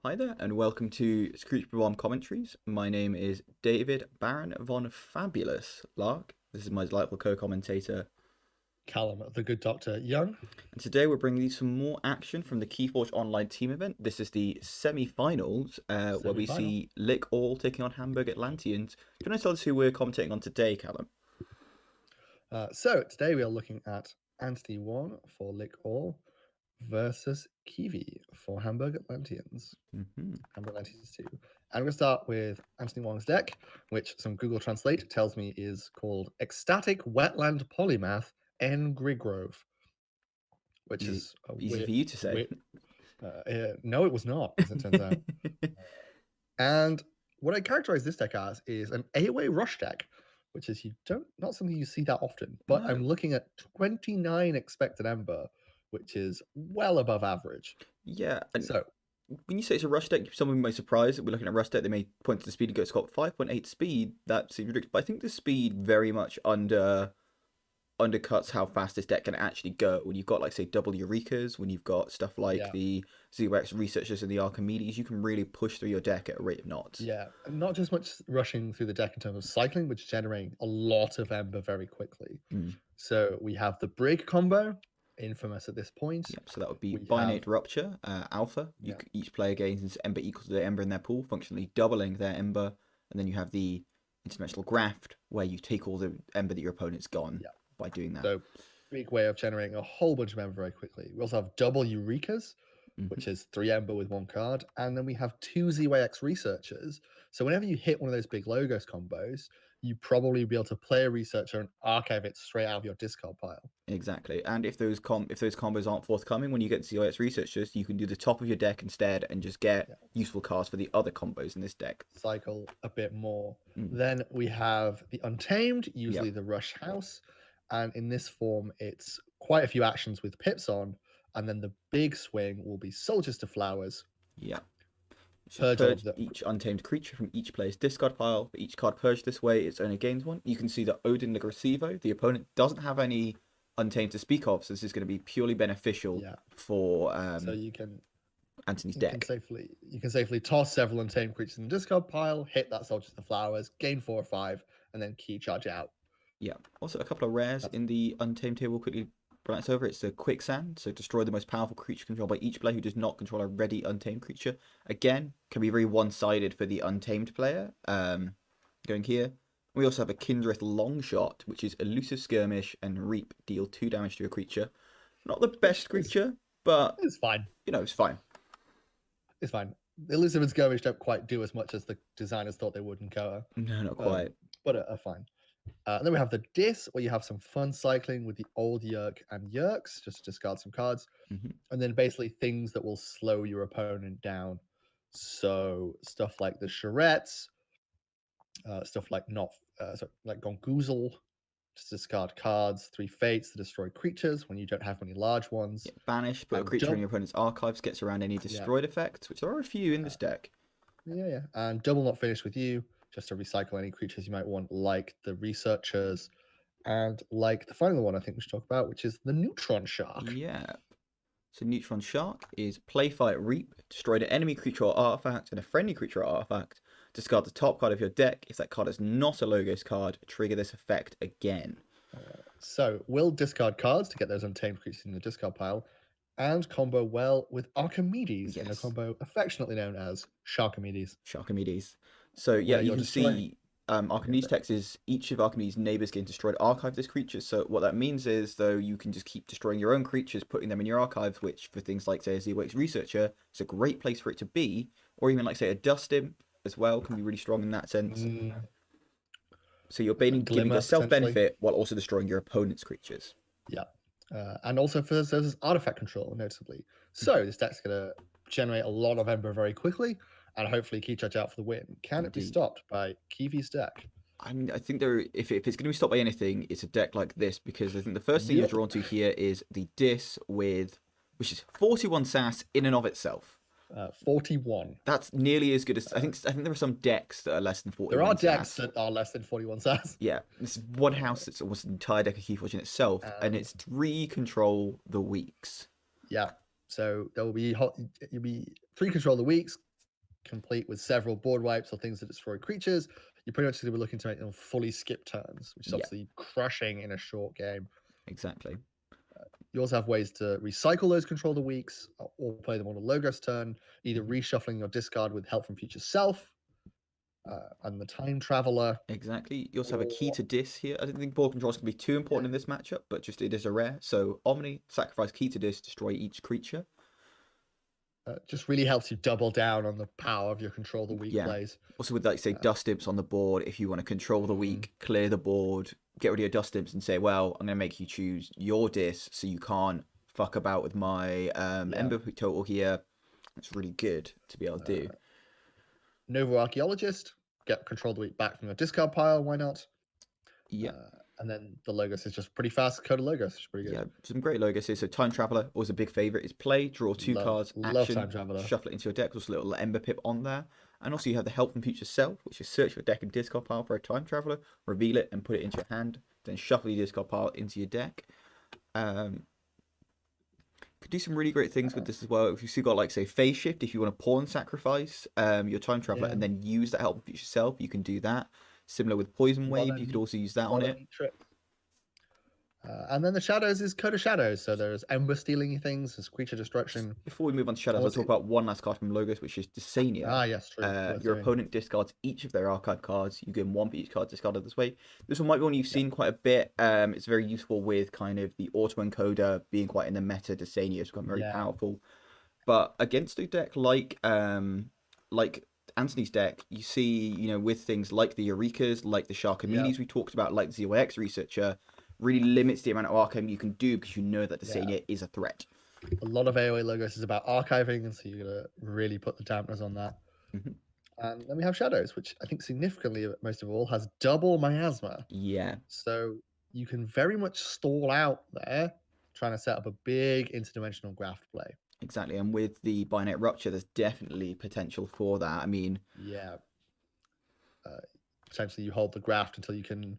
Hi there, and welcome to Scrooge Bob-Omb Commentaries. My name is David Baron von Fabulous Lark. This is my delightful co-commentator, Callum, the good Dr. Young. and today we're bringing you some more action from the Keyforge Online team event. This is the semi-finals, where we Semi-final. see Lick All taking on Hamburg Atlanteans. Do you want to tell us who we're commentating on today, Callum? So today we are looking at Anthony 1 for Lick All versus Kiivii for Hamburg Atlanteans. Mm-hmm. Hamburg Atlanteans 2. And we're going to start with Anthony 1's deck, which some Google Translate tells me is called Ecstatic Wetland Polymath N. Grigrove, which Easy, is a easy weird. for you to say. No, it was not, as it turns out. And what I characterize this deck as is an 8-way rush deck, which is not something you see that often. But No. I'm looking at 29 expected Ember, which is well above average. Yeah, and So when you say it's a rush deck, someone might be surprised that we're looking at rush deck. They may point to the speed and go, it's got 5.8 speed. That seems ridiculous. But I think the speed very much undercuts how fast this deck can actually go. When you've got, like, say, double Eurekas, when you've got stuff like yeah, the ZWX researchers and the Archimedes, you can really push through your deck at a rate of knots. yeah, not just much rushing through the deck in terms of cycling, but generating a lot of Ember very quickly. Mm. So we have the Brig combo, infamous at this point. Yep, so that would be We have Binate Rupture, Alpha. yeah, Each player gains Ember equal to the Ember in their pool, functionally doubling their Ember. And then you have the Interdimensional Graft, where you take all the Ember that your opponent's gone yeah. by doing that. So big way of generating a whole bunch of Ember very quickly. We also have double Eurekas, which is 3 Ember with 1 card. And then we have 2 ZYX researchers. So whenever you hit one of those big logos combos, you probably be able to play a researcher and archive it straight out of your discard pile. Exactly, and if those combos aren't forthcoming when you get CIS researchers, you can do the top of your deck instead and just get Yeah. useful cards for the other combos in this deck. Cycle a bit more. Mm. Then we have the Untamed, usually Yep. the Rush House. And in this form, it's quite a few actions with pips on. And then the big swing will be Soldiers to Flowers. Yeah. Just Purge all purge of them. each untamed creature from each player's discard pile. For each card purged this way, it only gains one. You can see that Odin Agressivo, the opponent, doesn't have any untamed to speak of, so this is going to be purely beneficial for So you can Anthony's you deck. can safely toss several untamed creatures in the discard pile, hit that Soldier to the Flowers, gain 4 or 5, and then key charge out. Yeah. Also, a couple of rares in the untamed table quickly glance over. It's the Quicksand, so destroy the most powerful creature controlled by each player who does not control a ready untamed creature. Again, can be very one-sided for the untamed player. Going here. We also have a Kindreth Longshot, which is Elusive Skirmish and Reap, deal 2 damage to a creature. Not the best creature, but It's fine. it's fine. It's fine. The Elusive and Skirmish don't quite do as much as the designers thought they would in KOTE. No, not quite. But are fine. And then we have the Dis, where you have some fun cycling with the old Yerk and Yerks, just to discard some cards. And then basically things that will slow your opponent down. So stuff like the Charrettes, stuff like like Gongoozle, just discard cards, 3 Fates to destroy creatures when you don't have many large ones. Yeah, banish, put a creature in your opponent's archives, gets around any destroyed effects, which there are a few in this deck. Yeah. And double not finished with you, just to recycle any creatures you might want, like the Researchers, and like the final one I think we should talk about, which is the Neutron Shark. Yeah. So Neutron Shark is play, fight, reap, destroy an enemy creature or artifact and a friendly creature or artifact. Discard the top card of your deck. If that card is not a Logos card, trigger this effect again. So we'll discard cards to get those untamed creatures in the discard pile, and combo well with Archimedes in a combo affectionately known as Sharkimedes. Sharkimedes. So yeah, you can see Archimedes text is each of Archimedes' neighbors getting destroyed archive this creature. So what that means is, though, you can just keep destroying your own creatures, putting them in your archives, which for things like, say, a Z-Wakes Researcher, is a great place for it to be. Or even, like, say, a Dust Imp as well can be really strong in that sense. So you're giving yourself benefit while also destroying your opponent's creatures. Yeah. And also for there's artifact control, notably. So this deck's going to generate a lot of Ember very quickly, and hopefully key charge out for the win. Can it be stopped by Kiivii's deck? I mean, I think if it's going to be stopped by anything, it's a deck like this, because I think the first thing you're drawn to here is the Dis which is 41 SAS in and of itself. 41. That's nearly as good as I think there are some decks that are less than 41. There are decks that are less than 41 SAS. Yeah, this is one house that's almost an entire deck of Keyforge in itself, and it's 3 control the weeks. Yeah, so there will be 3 control the weeks. complete with several board wipes or things that destroy creatures, you're pretty much going to be looking to make them fully skip turns, which is Yeah, obviously crushing in a short game. exactly. You also have ways to recycle those control the weeks or play them on a Logos turn, either reshuffling your discard with help from future self and the time traveler. Exactly. You also have a key Or to dis here. I don't think board control is going to be too important in this matchup, but just it is a rare. So Omni, sacrifice key to dis, destroy each creature. just really helps you double down on the power of your control the weak Yeah. plays. Also with like say dust imps on the board, if you want to control the weak, clear the board, get rid of your dust imps and say, well, I'm going to make you choose your dis so you can't fuck about with my ember total here. It's really good to be able to do. Nova Archaeologist, get control the weak back from your discard pile. Why not? Yeah. And then the Logos is just pretty fast. KOTE Logos is pretty good. Yeah, some great logos here. So Time Traveler, always a big favorite, is play, draw two cards, Love action, Time Traveler. shuffle it into your deck. There's a little Ember Pip on there. And also you have the Help from Future Self, which is search your deck and discard pile for a Time Traveler, reveal it and put it into your hand, then shuffle your discard pile into your deck. Could do some really great things with this as well. If you've still got like say Phase Shift, if you want to pawn sacrifice your Time Traveler and then use that Help from Future Self, you can do that. Similar with Poison Wave, you could also use that on it. And then the shadows is KOTE Shadows. So there's Ember stealing things, there's creature destruction. Before we move on to shadows, I'll talk about one last card from Logos, which is Dysania. Ah, yes, true. Your opponent discards each of their archive cards. You give them one for each card discarded this way. This one might be one you've seen quite a bit. It's very useful with kind of the auto encoder being quite in the meta. Dysania has become very powerful. But against a deck like Anthony's deck, you see, you know, with things like the Eurekas, like the Sharkaminis we talked about, like the ZYX Researcher, really limits the amount of arcane you can do because you know that Dysania is a threat. A lot of AoE Logos is about archiving, and so you're going to really put the dampeners on that. And then we have Shadows, which I think significantly, most of all, has double miasma. Yeah. So you can very much stall out there, trying to set up a big interdimensional graft play. Exactly, and with the Binate Rupture, there's definitely potential for that. I mean, potentially you hold the graft until you can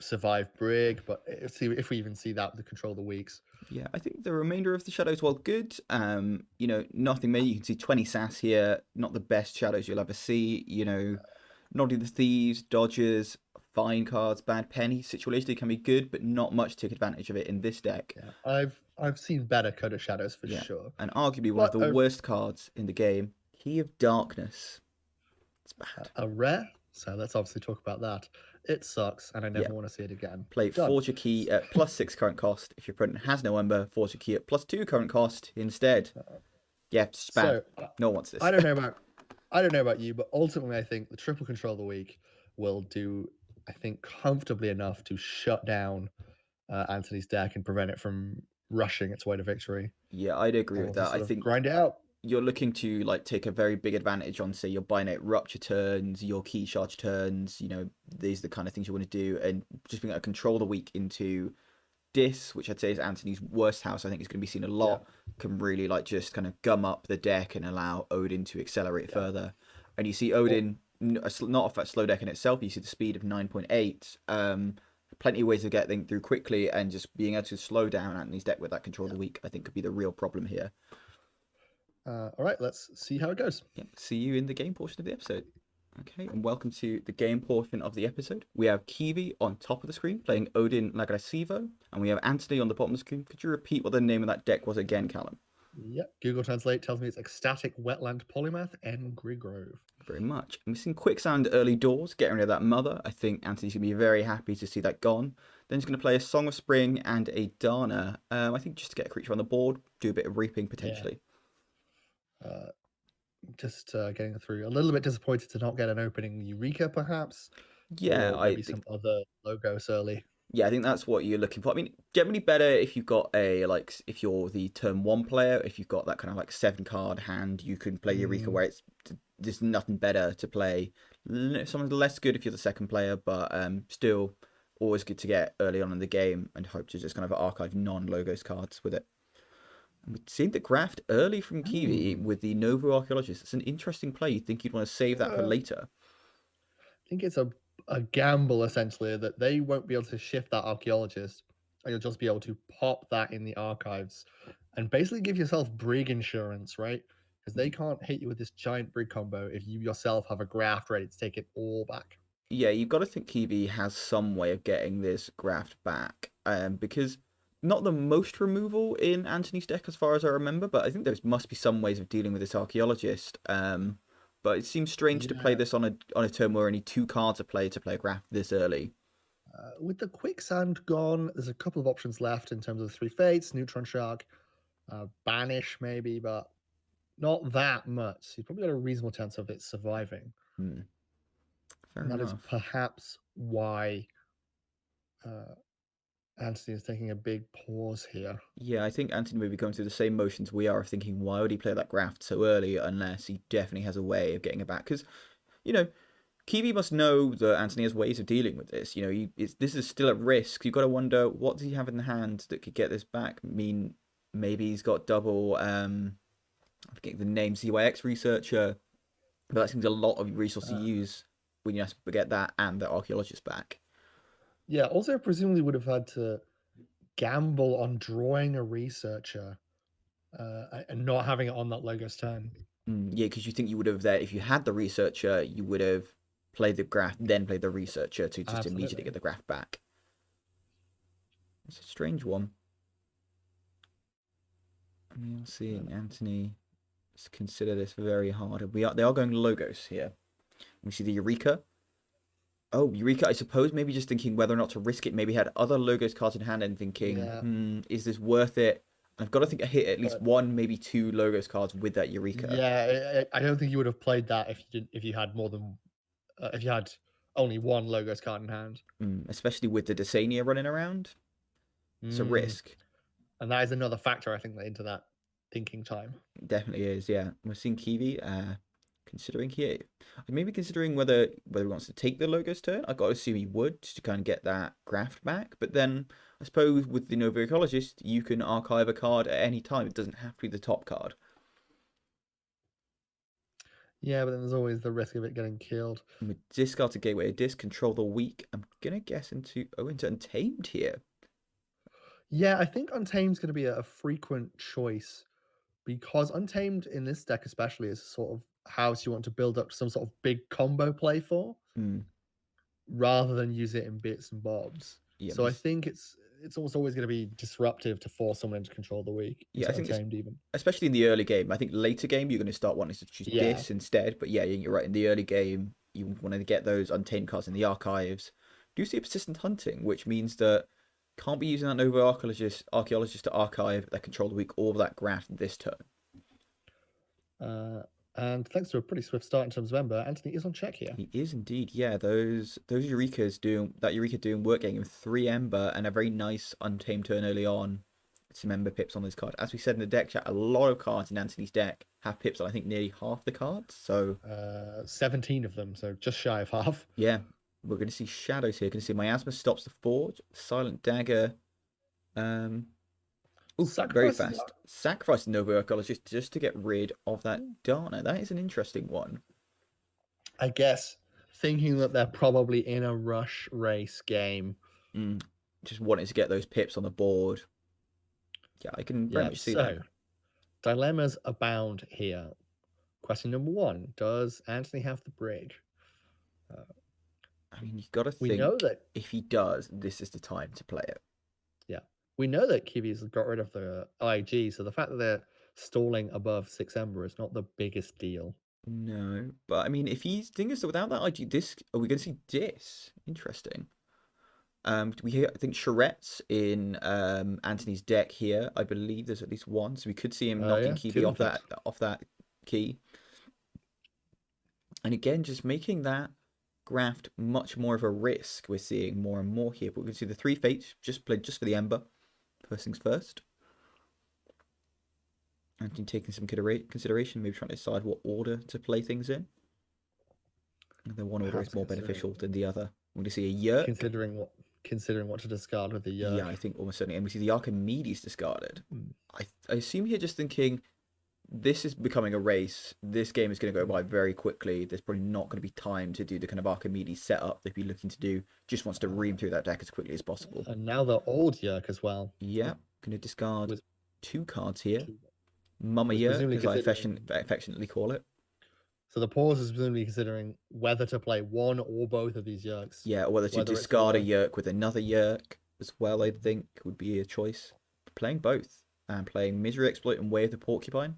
survive Brig, but if we even see that with the control of the weeks. Yeah, I think the remainder of the shadows, while good, you know, nothing many. You can see 20 sass here, not the best shadows you'll ever see. You know, Noddy the Thieves, Dodgers, fine cards, bad penny. Situationally can be good, but not much took advantage of it in this deck. Yeah, I've seen better KOTE Shadows for sure. And arguably one of the worst cards in the game, Key of Darkness. It's bad. A rare, so let's obviously talk about that. It sucks, and I never want to see it again. Play Forge a Key at +6 current cost. If your opponent has no Ember, Forge a Key at +2 current cost instead. Yeah, it's bad. No one wants this. I don't know about you, but ultimately I think the triple control of the week will do, I think, comfortably enough to shut down Anthony's deck and prevent it from rushing its way to victory. Yeah, I'd agree with that. I think grind it out. You're looking to like take a very big advantage on, say, your Binate Rupture turns, your Key Charge turns. You know, these are the kind of things you want to do, and just being able to control the weak into Dis, which I'd say is Anthony's worst house. I think is going to be seen a lot. Can really like just kind of gum up the deck and allow Odin to accelerate further. And you see Odin not a slow deck in itself. You see the speed of 9.8. Plenty of ways to get things through quickly, and just being able to slow down Anthony's deck with that control of the weak, I think could be the real problem here. All right, let's see how it goes. Yeah, see you in the game portion of the episode. Okay, and welcome to the game portion of the episode. We have Kiivii on top of the screen playing Odin L'Aggressivo, and we have Anthony on the bottom of the screen. Could you repeat what the name of that deck was again, Callum? Yep, Google Translate tells me it's Ecstatic Wetland Polymath and Grigrove. Very much. And we've seen Quicksand early doors, getting rid of that mother. I think Anthony's going to be very happy to see that gone. Then he's going to play a Song of Spring and a Dana. I think just to get a creature on the board, do a bit of reaping potentially. Just getting through. A little bit disappointed to not get an opening Eureka, perhaps. Yeah, or maybe some other logos early. Yeah, I think that's what you're looking for. I mean, generally better if you've got if you're the turn 1 player, if you've got that kind of like 7-card hand, you can play Eureka where there's nothing better to play. Something less good if you're the second player, but still always good to get early on in the game and hope to just kind of archive non-logos cards with it. And we've seen the graft early from Kiivii with the Nova Archaeologist. It's an interesting play. You'd think you'd want to save that for later. I think it's a gamble, essentially, that they won't be able to shift that Archaeologist, and you'll just be able to pop that in the archives and basically give yourself Brig insurance, right? because they can't hit you with this giant brig combo if you yourself have a graft ready to take it all back. Yeah, you've got to think Kiivii has some way of getting this graft back, because not the most removal in Anthony's deck as far as I remember, but I think there must be some ways of dealing with this archaeologist. But it seems strange to play this on a turn where only 2 cards are played to play a graft this early. With the quicksand gone, there's a couple of options left in terms of 3 fates, neutron shark, banish maybe, but not that much. You've probably got a reasonable chance of it surviving. Fair and that is enough. perhaps why Anthony is taking a big pause here. Yeah, I think Anthony may be going through the same motions we are of thinking, why would he play that graft so early unless he definitely has a way of getting it back? Because, you know, Kiivii must know that Anthony has ways of dealing with this. You know, this is still at risk. You've got to wonder, what does he have in the hand that could get this back? I mean, maybe he's got double, I'm forgetting the name, CYX researcher, but that seems a lot of resources to use when you have to get that and the archaeologist back. Yeah, also presumably would have had to gamble on drawing a researcher and not having it on that Logos turn. Yeah, because you think you would have there, if you had the researcher, you would have played the graph, then played the researcher to just immediately get the graph back. It's a strange one. I mean, I'm seeing Anthony consider this very hard. They are going Logos here. We see the Eureka. Oh, Eureka, I suppose maybe just thinking whether or not to risk it. Maybe had other Logos cards in hand and thinking, is this worth it? I've got to think I hit at least 1, maybe 2 Logos cards with that Eureka. Yeah, I don't think you would have played that if you had more than if you had only 1 Logos card in hand. Especially with the Desania running around. It's a risk. And that is another factor, I think, into that thinking time. Definitely is, yeah. We're seeing Kiivii considering here. Maybe considering whether he wants to take the Logos turn. I've got to assume he would, just to kind of get that graft back. But then, I suppose with the Nova Ecologist, you can archive a card at any time. It doesn't have to be the top card. Yeah, but then there's always the risk of it getting killed. And with discard to Gateway of Disc, control the weak. I'm going to guess into Untamed here. Yeah, I think Untamed's going to be a frequent choice because Untamed in this deck especially is sort of house you want to build up some sort of big combo play for rather than use it in bits and bobs. Yeah, so I think it's almost always going to be disruptive to force someone to control the weak. Yeah, I think even especially in the early game. I think later game you're going to start wanting to choose this instead. But yeah, you're right. In the early game, you want to get those Untamed cards in the archives. Do you see a persistent hunting, which means that can't be using that Nova archaeologist to archive that control the weak or that graft this turn. And thanks to a pretty swift start in terms of Ember, Anthony is on check here. He is indeed, yeah. Those Eurekas doing work, getting him 3 Ember and a very nice Untamed turn early on. Some Ember pips on this card. As we said in the deck chat, a lot of cards in Anthony's deck have pips on I think nearly half the cards. So 17 of them, so just shy of half. Yeah. We're going to see shadows here. Going to see Miasma stops the Forge, Silent Dagger. Very fast. Sacrifice the Nova Ecologist just to get rid of that Dana. That is an interesting one. I guess thinking that they're probably in a rush race game. Just wanting to get those pips on the board. Yeah, I can very much see that. Dilemmas abound here. Question number 1. Does Anthony have the brig? I mean, you've got to think that if he does, this is the time to play it. Yeah. We know that Kiivii's got rid of the IG, so the fact that they're stalling above 6 Ember is not the biggest deal. No, but I mean, if he's thinking so without that IG disc, are we going to see Dis? Interesting. We hear, I think, Charette's in Anthony's deck here. I believe there's at least one, so we could see him knocking Kiivii off that key. And again, just making that graft much more of a risk. We're seeing more and more here, but we can see the 3 fates just played just for the Ember. First things first. Anthony taking some consideration, maybe trying to decide what order to play things in. And then one order is more beneficial than the other. We're going to see a Yerk. Considering what to discard with the Yerk. Yeah, I think almost certainly. And we see the Archimedes discarded. I assume here just thinking, this is becoming a race. This game is going to go by very quickly. There's probably not going to be time to do the kind of Archimedes setup they'd be looking to do. Just wants to ream through that deck as quickly as possible. And now the old Yerk as well. Yeah, going to discard 2 cards here. Mama So it's Yerk, presumably as I considering. affectionately call it. So the pause is presumably considering whether to play one or both of these Yerks, Yeah, or whether to whether it's discard a over. Yerk with another Yerk as well, I think would be a choice. Playing both and playing Misery Exploit and Way of the Porcupine,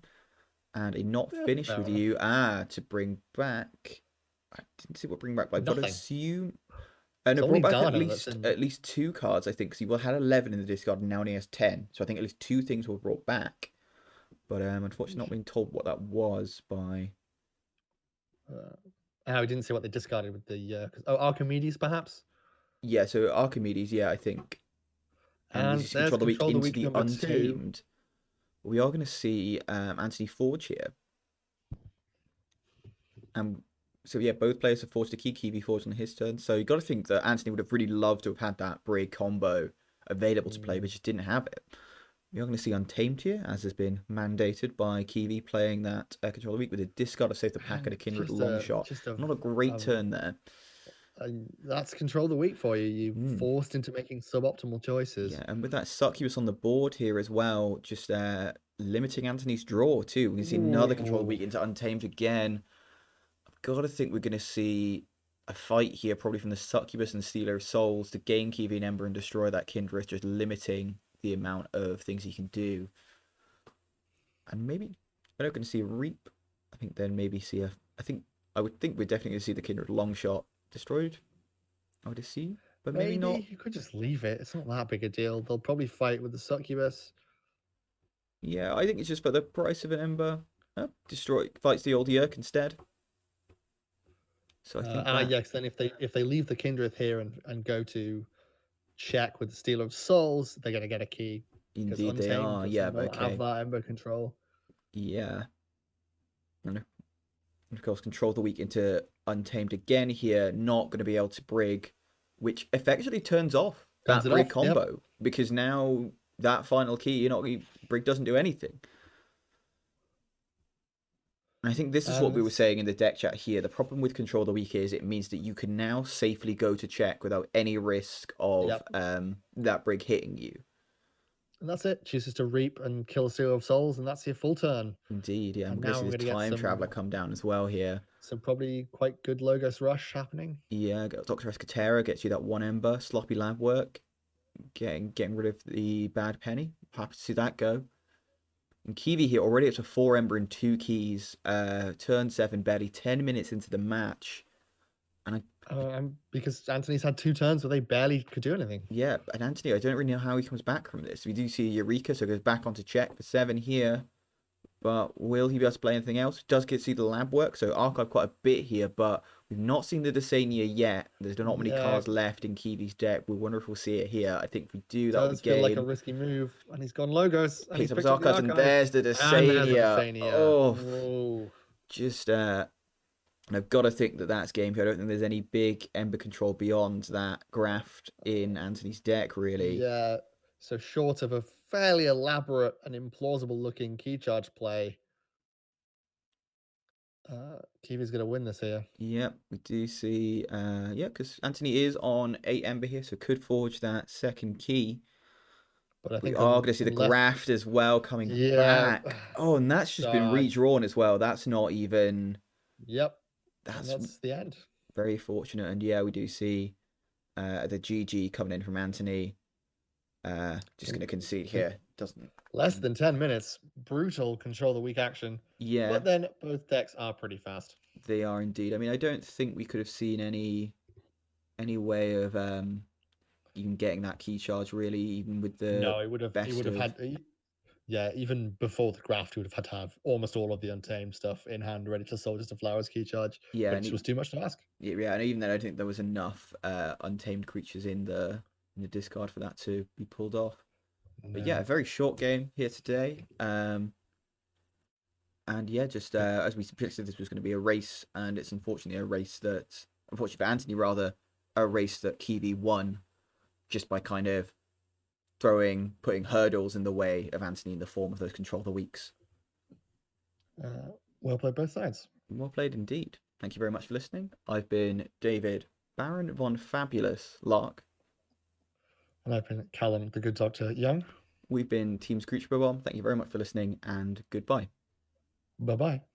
and a not Yeah, finish fair with enough. you. To bring back. I didn't see what bring back, but I've got to Nothing. assume. It's No, only brought back Dana that's in. at least two cards, I think. So he had 11 in the discard, and now he has 10. So I think at least two things were brought back. But unfortunately, not being told what that was by. Oh, we didn't see what they discarded with the. Oh, Archimedes perhaps. Yeah, so Archimedes, yeah, I think. And we And just there's control the week Control the into Week the number 2. Untamed. We are going to see Anthony Forge here. And so, yeah, both players have forged a key. Kiivii forged on his turn. So you got to think that Anthony would have really loved to have had that Brig combo available to play, but just didn't have it. We are going to see Untamed here, as has been mandated by Kiivii playing that Control of the Week with a discard of Save the Pack and a Kindred long shot. Not a great turn there. That's Control the Week for you. You forced into making suboptimal choices. Yeah, and with that Succubus on the board here as well, just limiting Anthony's draw too. We can see another Control of the Week into Untamed again. I've got to think we're going to see a fight here, probably from the Succubus and Stealer of Souls to gain Kiivii and Ember and destroy that Kindred, just limiting the amount of things he can do. And maybe we're not going to see a Reap. I think then maybe see a. I would think we're definitely going to see the Kindred long shot destroyed. I would assume, but maybe not. You could just leave it. It's not that big a deal. They'll probably fight with the Succubus. Yeah, I think it's just for the price of an Ember. Fights the old Yerk instead. So I think that. Yes, then if they leave the Kindred here and go to check with the Stealer of Souls, they're gonna get a key. Indeed they are. Yeah, not okay. have that Ember control. Yeah. And of course, Control the Weak into Untamed again here. Not going to be able to Brig, which effectively turns off that Brig combo. Because now that final key, Brig doesn't do anything. And I think this is what we were saying in the deck chat here. The problem with Control the Weak is it means that you can now safely go to check without any risk of that Brig hitting you. And that's it. Chooses to Reap and kill a Stealer of Souls, and that's your full turn. Indeed, yeah. And we're going to see this Time Traveler come down as well here. Some probably quite good Logos Rush happening. Yeah, Dr. Escatera gets you that one Ember, sloppy lab work, getting rid of the bad penny. Happy to see that go. And Kiivii here already up to 4 Ember and 2 keys. Turn 7, barely 10 minutes into the match. And because Anthony's had 2 turns where they barely could do anything. Yeah, and Anthony, I don't really know how he comes back from this. We do see Eureka, so goes back onto check for 7 here. But will he be able to play anything else? Does get to see the lab work, so archive quite a bit here, but we've not seen the Desania yet. There's not many cards left in Kiivii's deck. We wonder if we'll see it here. I think if we do, that would feel like a risky move. And he's gone Logos. And picks up his archives, and there's the Desania. Oh, just and I've got to think that that's game here. I don't think there's any big Ember control beyond that graft in Anthony's deck, really. Yeah, so short of a fairly elaborate and implausible looking key charge play, Kiivii's going to win this here. Yep, we do see, because Anthony is on 8 Ember here, so could forge that second key. But I think we are going to see the graft as well coming back. Oh, and that's just been redrawn as well. That's not even... Yep. That's the end. Very fortunate. And yeah, we do see the GG coming in from Anthony. Just going to concede here. Doesn't less than 10 minutes. Brutal Control the Weak action. Yeah. But then both decks are pretty fast. They are indeed. I mean, I don't think we could have seen any way of even getting that key charge really, even with the no, it would have had. Yeah, even before the graft, we would have had to have almost all of the Untamed stuff in hand, ready to Soldiers to Flowers key charge. Yeah, which was too much to ask. Yeah, and even then, I don't think there was enough Untamed creatures in the discard for that to be pulled off. No. But yeah, a very short game here today. And yeah, just as we predicted, this was going to be a race, and it's unfortunately for Anthony rather, a race that Kiivii won just by kind of putting hurdles in the way of Anthony in the form of those Control the Weeks. Well played both sides. Well played indeed. Thank you very much for listening. I've been David Baron von Fabulous Lark. And I've been Callum, the good Dr. Young. We've been Team Screech Bob-Omb. Thank you very much for listening, and goodbye. Bye bye.